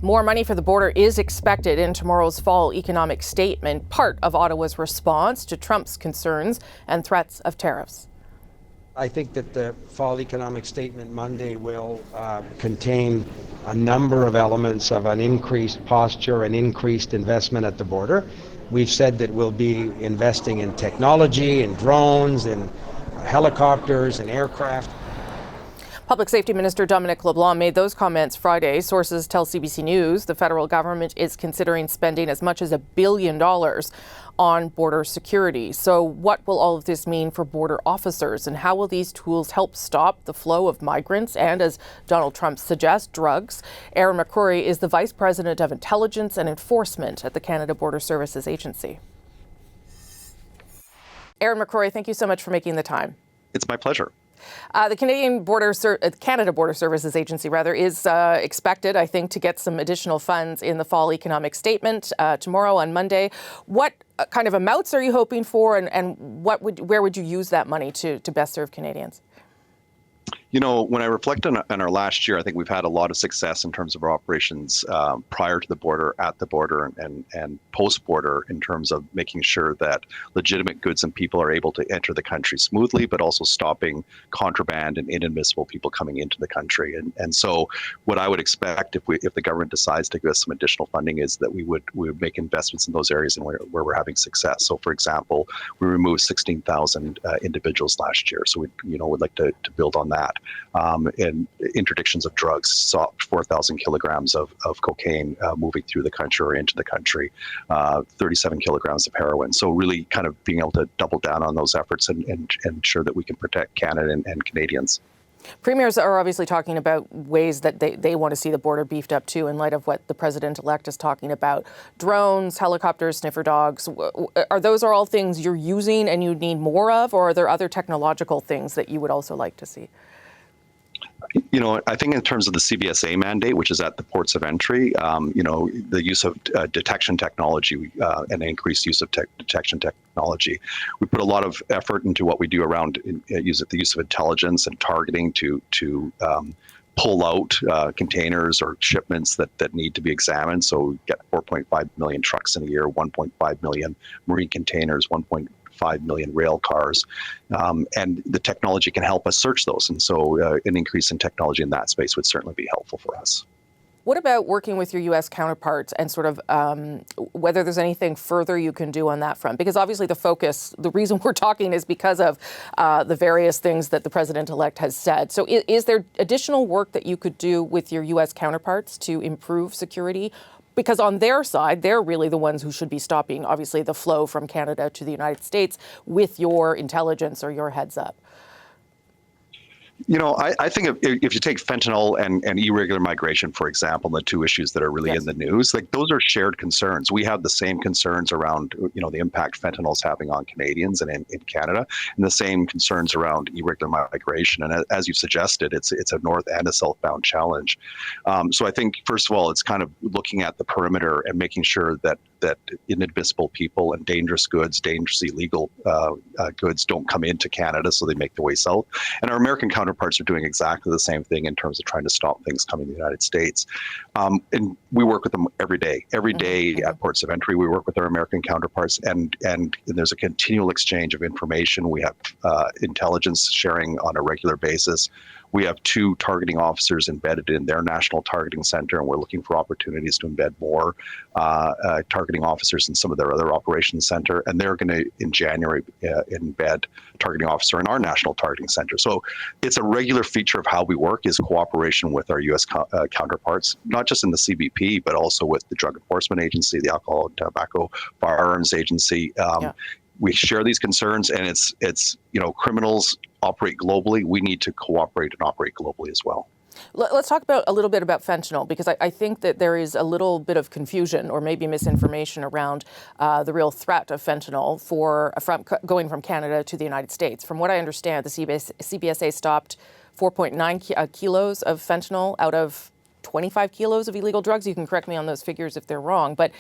More money for the border is expected in tomorrow's fall economic statement, part of Ottawa's response to Trump's concerns and threats of tariffs. I think that the fall economic statement Monday will contain a number of elements of an increased posture and increased investment at the border. We've said that we'll be investing in technology, in drones, in helicopters, and aircraft. Public Safety Minister Dominic LeBlanc made those comments Friday. Sources tell CBC News the federal government is considering spending as much as $1 billion on border security. So what will all of this mean for border officers, and how will these tools help stop the flow of migrants and, as Donald Trump suggests, drugs? Aaron McCrorie is the Vice President of Intelligence and Enforcement at the Canada Border Services Agency. Aaron McCrorie, thank you so much for making the time. It's my pleasure. The Canada Border Services Agency, is expected, I think, to get some additional funds in the fall economic statement tomorrow on Monday. What kind of amounts are you hoping for, and where would you use that money to best serve Canadians? You know, when I reflect on our last year, I think we've had a lot of success in terms of our operations prior to the border, at the border, and post-border, in terms of making sure that legitimate goods and people are able to enter the country smoothly, but also stopping contraband and inadmissible people coming into the country. And so what I would expect if the government decides to give us some additional funding is that we would make investments in those areas and where we're having success. So, for example, we removed 16,000 individuals last year. So we'd like to build on that. And interdictions of drugs, stopped 4,000 kilograms of cocaine moving through the country or into the country, 37 kilograms of heroin. So really kind of being able to double down on those efforts and ensure that we can protect Canada and Canadians. Premiers are obviously talking about ways that they want to see the border beefed up too, in light of what the president-elect is talking about. Drones, helicopters, sniffer dogs. Are those all things you're using and you need more of, or are there other technological things that you would also like to see? You know, I think in terms of the CBSA mandate, which is at the ports of entry, the use of detection technology and increased use of detection technology. We put a lot of effort into what we do around the use of intelligence and targeting to pull out containers or shipments that need to be examined. So we get 4.5 million trucks in a year, 1.5 million marine containers, 1.5 million rail cars, and the technology can help us search those. And so an increase in technology in that space would certainly be helpful for us. What about working with your U.S. counterparts and sort of whether there's anything further you can do on that front? Because obviously the reason we're talking is because of the various things that the president-elect has said. So is there additional work that you could do with your U.S. counterparts to improve security? Because on their side, they're really the ones who should be stopping, obviously, the flow from Canada to the United States with your intelligence or your heads up. You know, I think if you take fentanyl and irregular migration, for example, the two issues that are really in the news, like those are shared concerns. We have the same concerns around, the impact fentanyl is having on Canadians and in Canada, and the same concerns around irregular migration. And as you've suggested, it's a north and a southbound challenge. So I think, first of all, it's kind of looking at the perimeter and making sure that inadmissible people and dangerous goods, dangerous illegal goods don't come into Canada, so they make their way south. And our American counterparts are doing exactly the same thing in terms of trying to stop things coming to the United States. And we work with them every day. Every day at ports of entry, we work with our American counterparts, and there's a continual exchange of information. We have intelligence sharing on a regular basis. We have 2 targeting officers embedded in their national targeting center, and we're looking for opportunities to embed more targeting officers in some of their other operations center. And they're going to, in January, embed a targeting officer in our national targeting center. So it's a regular feature of how we work is cooperation with our U.S. counterparts, not just in the CBP, but also with the Drug Enforcement Agency, the Alcohol and Tobacco Firearms Agency. We share these concerns, and it's criminals operate globally. We need to cooperate and operate globally as well. Let's talk a little bit about fentanyl, because I think that there is a little bit of confusion or maybe misinformation around the real threat of fentanyl from going from Canada to the United States. From what I understand, the CBSA stopped 4.9 kilos of fentanyl out of 25 kilos of illegal drugs. You can correct me on those figures if they're wrong, but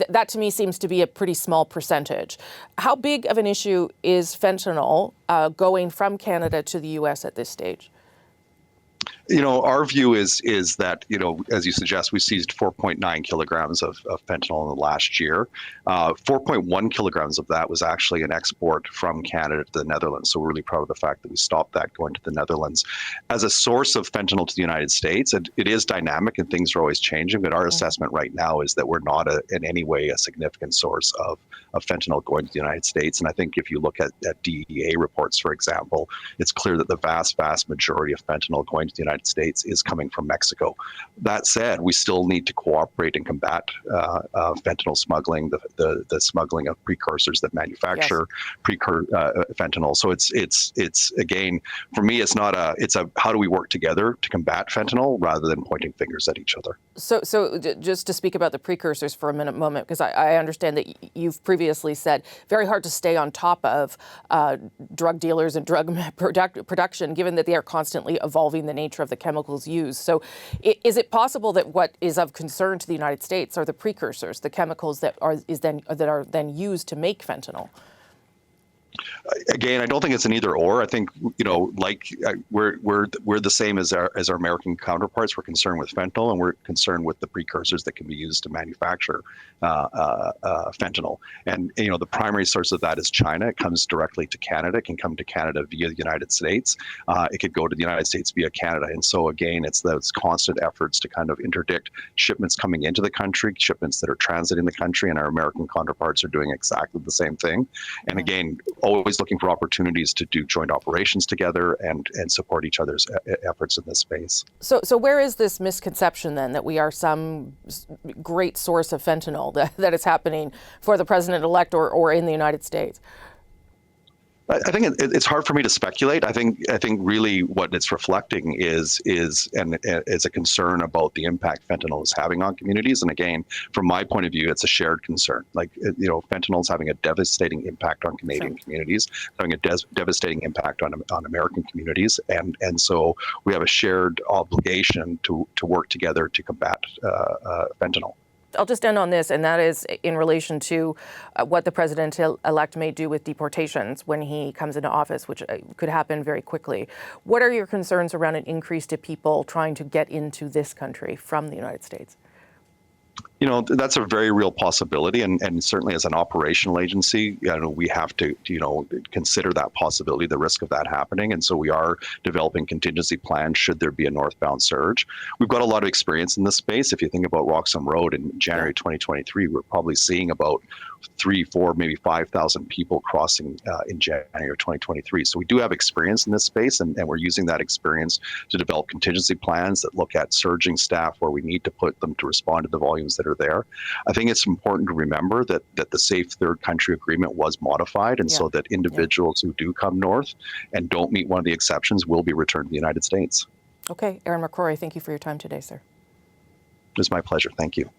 that to me seems to be a pretty small percentage. How big of an issue is fentanyl going from Canada to the U.S. at this stage? Our view is that, as you suggest, we seized 4.9 kilograms of fentanyl in the last year. 4.1 kilograms of that was actually an export from Canada to the Netherlands. So we're really proud of the fact that we stopped that going to the Netherlands. As a source of fentanyl to the United States, it is dynamic and things are always changing, but our assessment right now is that we're not in any way a significant source of fentanyl going to the United States. And I think if you look at DEA reports, for example, it's clear that the vast majority of fentanyl going to the United States is coming from Mexico. That said, we still need to cooperate and combat fentanyl smuggling, the smuggling of precursors that manufacture fentanyl. So it's again, for me, it's a how do we work together to combat fentanyl rather than pointing fingers at each other. So just to speak about the precursors for a moment, because I understand that you've previously said very hard to stay on top of drug dealers and drug production, given that they are constantly evolving the nature of the chemicals used. So is it possible that what is of concern to the United States are the precursors, the chemicals that are then used to make fentanyl? Again, I don't think it's an either or. I think we're the same as our American counterparts. We're concerned with fentanyl, and we're concerned with the precursors that can be used to manufacture fentanyl. And the primary source of that is China. It comes directly to Canada. It can come to Canada via the United States. It could go to the United States via Canada. And so again, it's those constant efforts to kind of interdict shipments coming into the country, shipments that are transiting the country, and our American counterparts are doing exactly the same thing. And again, always looking for opportunities to do joint operations together and support each other's efforts in this space. So where is this misconception then that we are some great source of fentanyl that is happening for the president-elect or in the United States? I think it's hard for me to speculate. I think really what it's reflecting is a concern about the impact fentanyl is having on communities. And again, from my point of view, it's a shared concern. Fentanyl is having a devastating impact on Canadian communities, having a devastating impact on American communities, and so we have a shared obligation to work together to combat fentanyl. I'll just end on this, and that is in relation to what the president-elect may do with deportations when he comes into office, which could happen very quickly. What are your concerns around an increase to people trying to get into this country from the United States? That's a very real possibility, and certainly as an operational agency, we have to, consider that possibility, the risk of that happening, and so we are developing contingency plans should there be a northbound surge. We've got a lot of experience in this space. If you think about Roxham Road in January 2023, we're probably seeing about 3, 4, maybe 5,000 people crossing in January 2023. So we do have experience in this space, and we're using that experience to develop contingency plans that look at surging staff where we need to put them to respond to the volumes that are there. I think it's important to remember that the Safe Third Country Agreement was modified, and so that individuals who do come north and don't meet one of the exceptions will be returned to the United States. Okay, Aaron McCrorie, thank you for your time today, sir. It was my pleasure. Thank you.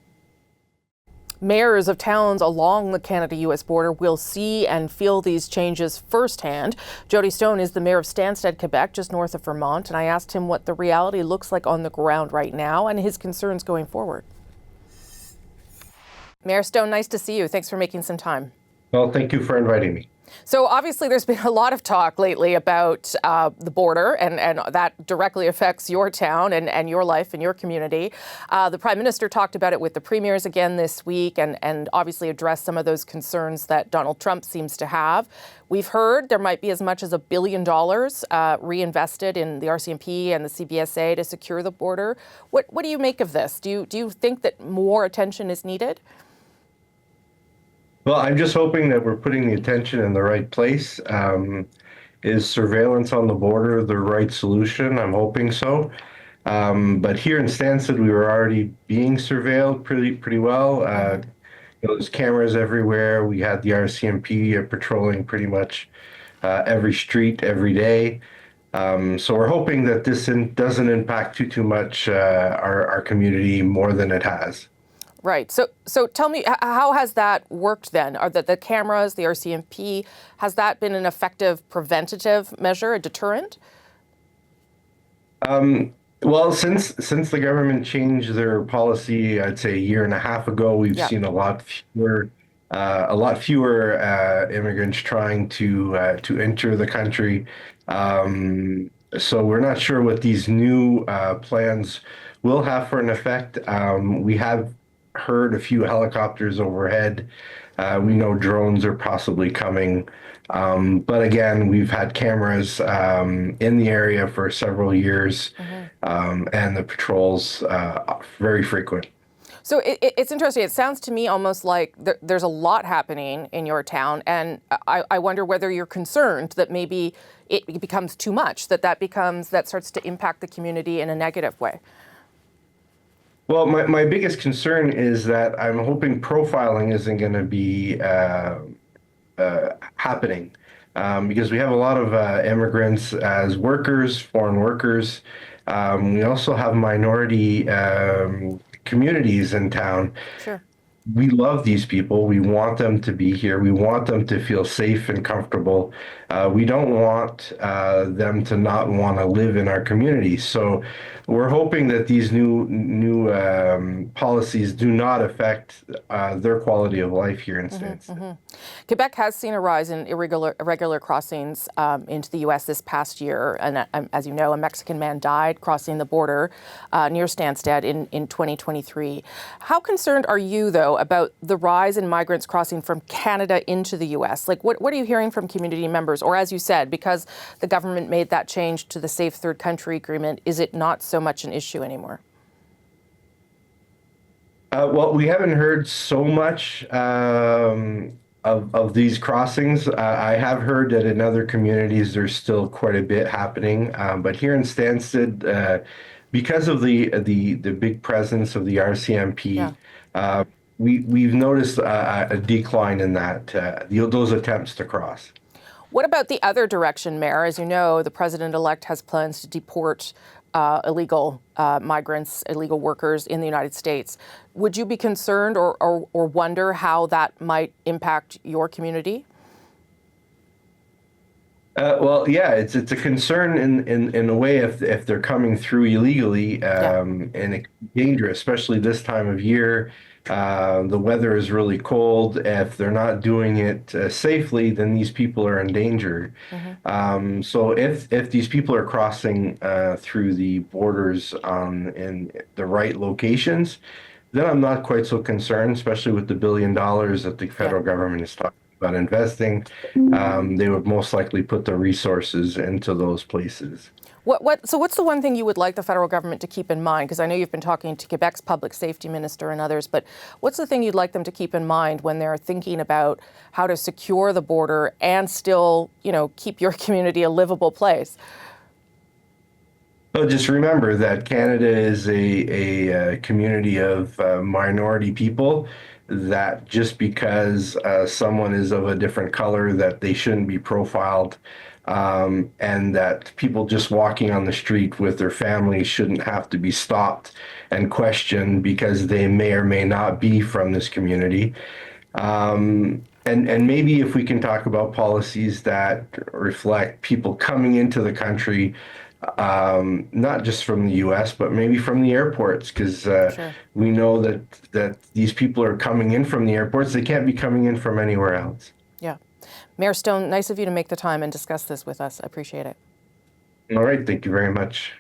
Mayors of towns along the Canada-U.S. border will see and feel these changes firsthand. Jody Stone is the mayor of Stanstead, Quebec, just north of Vermont, and I asked him what the reality looks like on the ground right now and his concerns going forward. Mayor Stone, nice to see you. Thanks for making some time. Well, thank you for inviting me. So obviously there's been a lot of talk lately about the border, and that directly affects your town and your life and your community. The Prime Minister talked about it with the premiers again this week and obviously addressed some of those concerns that Donald Trump seems to have. We've heard there might be as much as $1 billion reinvested in the RCMP and the CBSA to secure the border. What do you make of this? Do you think that more attention is needed? Well, I'm just hoping that we're putting the attention in the right place. Is surveillance on the border the right solution? I'm hoping so. But here in Stanstead, we were already being surveilled pretty well. There's cameras everywhere. We had the RCMP patrolling pretty much every street every day. So we're hoping that this doesn't impact too much our community more than it has. Right. So tell me, how has that worked then? Are the cameras, the RCMP, has that been an effective preventative measure, a deterrent? Well, since the government changed their policy, I'd say a year and a half ago, we've seen a lot fewer immigrants trying to enter the country. So we're not sure what these new plans will have for an effect. We have heard a few helicopters overhead. We know drones are possibly coming. But again, we've had cameras in the area for several years, and the patrols very frequent. So it's interesting. It sounds to me almost like there's a lot happening in your town, and I wonder whether you're concerned that maybe it becomes too much, that starts to impact the community in a negative way. Well, my biggest concern is that I'm hoping profiling isn't going to be happening, because we have a lot of immigrants as workers, foreign workers. We also have minority communities in town. Sure. We love these people. We want them to be here. We want them to feel safe and comfortable. We don't want them to not want to live in our community. So we're hoping that these new policies do not affect their quality of life here in Stanstead. Quebec has seen a rise in irregular crossings into the U.S. this past year. And as you know, a Mexican man died crossing the border near Stanstead in 2023. How concerned are you, though, about the rise in migrants crossing from Canada into the U.S.? Like, what are you hearing from community members? Or as you said, because the government made that change to the Safe Third Country Agreement, is it not so much an issue anymore? Well, we haven't heard so much of these crossings. I have heard that in other communities there's still quite a bit happening, but here in Stanstead, because of the big presence of the RCMP, we've noticed a decline in those attempts to cross. What about the other direction, Mayor? As you know, the president-elect has plans to deport illegal migrants, illegal workers in the United States. Would you be concerned or wonder how that might impact your community? Well, yeah, it's a concern in a way if they're coming through illegally, and it's dangerous, especially this time of year. The weather is really cold. If they're not doing it safely, then these people are in danger. So if these people are crossing through the borders in the right locations, then I'm not quite so concerned, especially with the $1 billion that the federal government is talking about investing. They would most likely put the resources into those places. So what's the one thing you would like the federal government to keep in mind? Because I know you've been talking to Quebec's public safety minister and others, but what's the thing you'd like them to keep in mind when they're thinking about how to secure the border and still, keep your community a livable place? Well, just remember that Canada is a community of minority people, that just because someone is of a different color, that they shouldn't be profiled. And that people just walking on the street with their families shouldn't have to be stopped and questioned because they may or may not be from this community. And maybe if we can talk about policies that reflect people coming into the country, not just from the U.S., but maybe from the airports, because we know that these people are coming in from the airports. They can't be coming in from anywhere else. Yeah. Mayor Stone, nice of you to make the time and discuss this with us. I appreciate it. All right. Thank you very much.